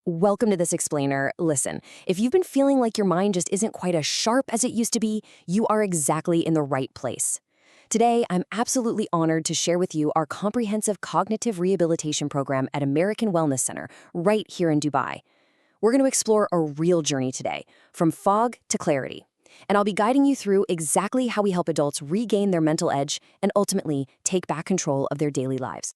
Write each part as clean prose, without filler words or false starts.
Welcome to this explainer. Listen, if you've been feeling like your mind just isn't quite as sharp as it used to be, you are exactly in the right place. Today, I'm absolutely honored to share with you our comprehensive cognitive rehabilitation program at American Wellness Center, right here in Dubai. We're going to explore a real journey today, from fog to clarity. And I'll be guiding you through exactly how we help adults regain their mental edge and ultimately take back control of their daily lives.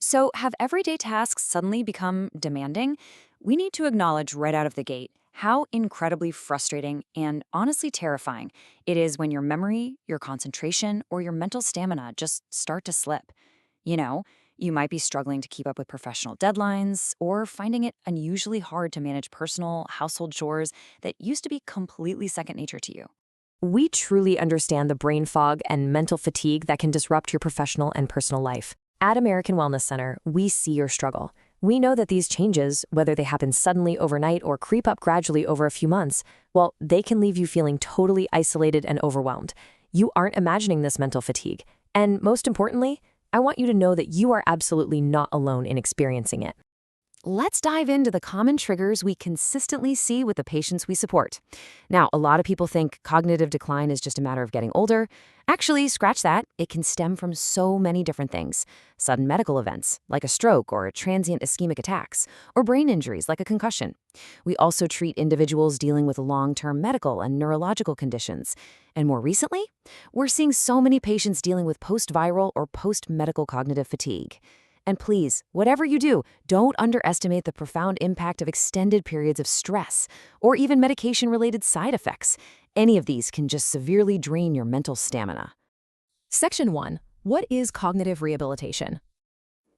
So, have everyday tasks suddenly become demanding? We need to acknowledge right out of the gate how incredibly frustrating and honestly terrifying it is when your memory, your concentration, or your mental stamina just start to slip. You know, you might be struggling to keep up with professional deadlines or finding it unusually hard to manage personal, household chores that used to be completely second nature to you. We truly understand the brain fog and mental fatigue that can disrupt your professional and personal life. At American Wellness Center, we see your struggle. We know that these changes, whether they happen suddenly overnight or creep up gradually over a few months, well, they can leave you feeling totally isolated and overwhelmed. You aren't imagining this mental fatigue. And most importantly, I want you to know that you are absolutely not alone in experiencing it. Let's dive into the common triggers we consistently see with the patients we support. Now, a lot of people think cognitive decline is just a matter of getting older. Actually, scratch that. It can stem from so many different things. Sudden medical events, like a stroke or transient ischemic attacks, or brain injuries, like a concussion. We also treat individuals dealing with long-term medical and neurological conditions. And more recently, we're seeing so many patients dealing with post-viral or post-medical cognitive fatigue. And please, whatever you do, don't underestimate the profound impact of extended periods of stress or even medication-related side effects. Any of these can just severely drain your mental stamina. Section 1. What is cognitive rehabilitation?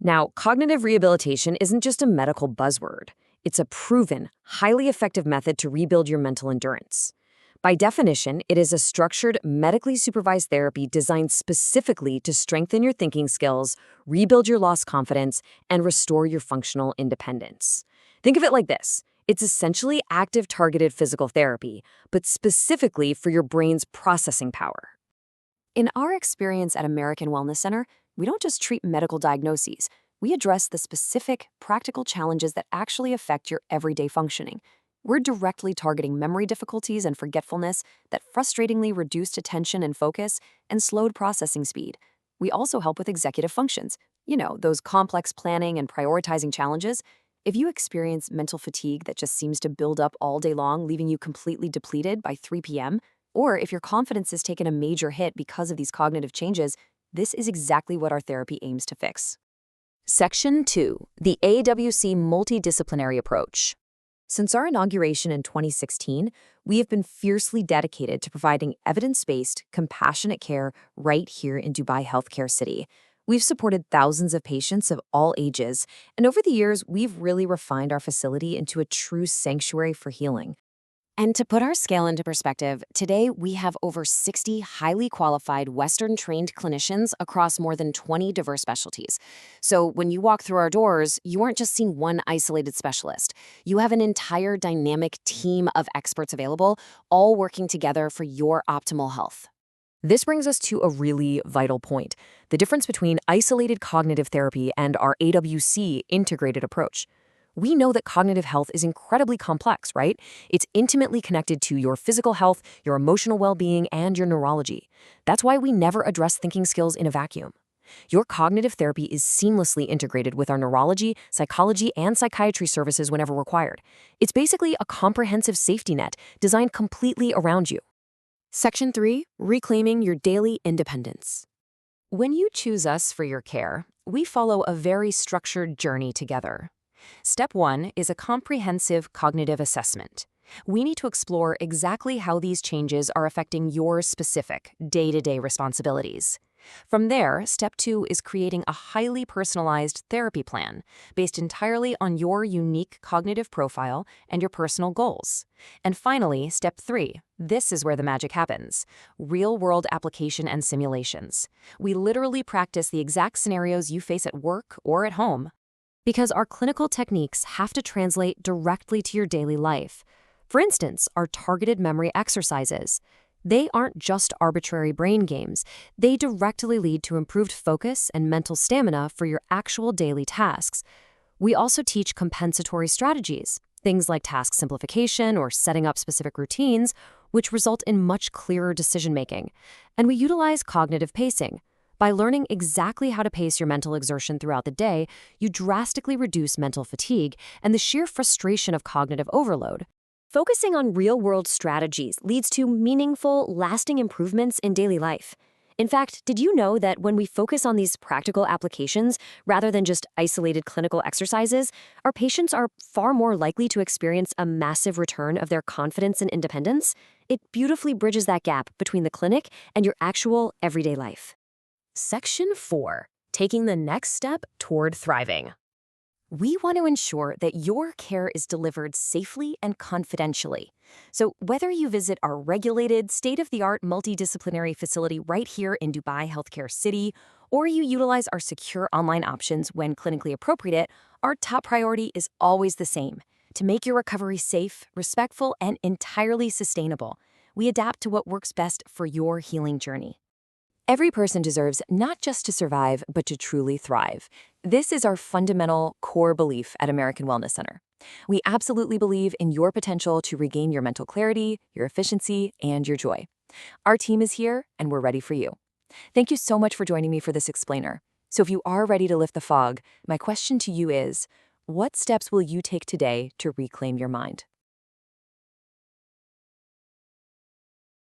Now, cognitive rehabilitation isn't just a medical buzzword. It's a proven, highly effective method to rebuild your mental endurance. By definition, it is a structured, medically supervised therapy designed specifically to strengthen your thinking skills, rebuild your lost confidence, and restore your functional independence. Think of it like this. It's essentially active, targeted physical therapy, but specifically for your brain's processing power. In our experience at American Wellness Center, we don't just treat medical diagnoses. We address the specific, practical challenges that actually affect your everyday functioning. We're directly targeting memory difficulties and forgetfulness that frustratingly reduced attention and focus and slowed processing speed. We also help with executive functions, those complex planning and prioritizing challenges. If you experience mental fatigue that just seems to build up all day long, leaving you completely depleted by 3 p.m., or if your confidence has taken a major hit because of these cognitive changes, this is exactly what our therapy aims to fix. Section 2. The AWC Multidisciplinary Approach. Since our inauguration in 2016, we have been fiercely dedicated to providing evidence-based, compassionate care right here in Dubai Healthcare City. We've supported thousands of patients of all ages, and over the years, we've really refined our facility into a true sanctuary for healing. And to put our scale into perspective, today we have over 60 highly qualified Western-trained clinicians across more than 20 diverse specialties. So when you walk through our doors, you aren't just seeing one isolated specialist. You have an entire dynamic team of experts available, all working together for your optimal health. This brings us to a really vital point, the difference between isolated cognitive therapy and our AWC integrated approach. We know that cognitive health is incredibly complex, right? It's intimately connected to your physical health, your emotional well-being, and your neurology. That's why we never address thinking skills in a vacuum. Your cognitive therapy is seamlessly integrated with our neurology, psychology, and psychiatry services whenever required. It's basically a comprehensive safety net designed completely around you. Section 3. Reclaiming your daily independence. When you choose us for your care, we follow a very structured journey together. Step 1 is a comprehensive cognitive assessment. We need to explore exactly how these changes are affecting your specific, day-to-day responsibilities. From there, Step 2 is creating a highly personalized therapy plan based entirely on your unique cognitive profile and your personal goals. And finally, Step 3, this is where the magic happens: real-world application and simulations. We literally practice the exact scenarios you face at work or at home, because our clinical techniques have to translate directly to your daily life. For instance, our targeted memory exercises. They aren't just arbitrary brain games. They directly lead to improved focus and mental stamina for your actual daily tasks. We also teach compensatory strategies. Things like task simplification or setting up specific routines, which result in much clearer decision-making. And we utilize cognitive pacing. By learning exactly how to pace your mental exertion throughout the day, you drastically reduce mental fatigue and the sheer frustration of cognitive overload. Focusing on real-world strategies leads to meaningful, lasting improvements in daily life. In fact, did you know that when we focus on these practical applications rather than just isolated clinical exercises, our patients are far more likely to experience a massive return of their confidence and independence? It beautifully bridges that gap between the clinic and your actual everyday life. Section 4. Taking the next step toward thriving. We want to ensure that your care is delivered safely and confidentially. So whether you visit our regulated, state-of-the-art multidisciplinary facility right here in Dubai Healthcare City, or you utilize our secure online options when clinically appropriate, our top priority is always the same: to make your recovery safe, respectful, and entirely sustainable. We adapt to what works best for your healing journey. Every person deserves not just to survive, but to truly thrive. This is our fundamental core belief at American Wellness Center. We absolutely believe in your potential to regain your mental clarity, your efficiency, and your joy. Our team is here, and we're ready for you. Thank you so much for joining me for this explainer. So if you are ready to lift the fog, my question to you is, what steps will you take today to reclaim your mind?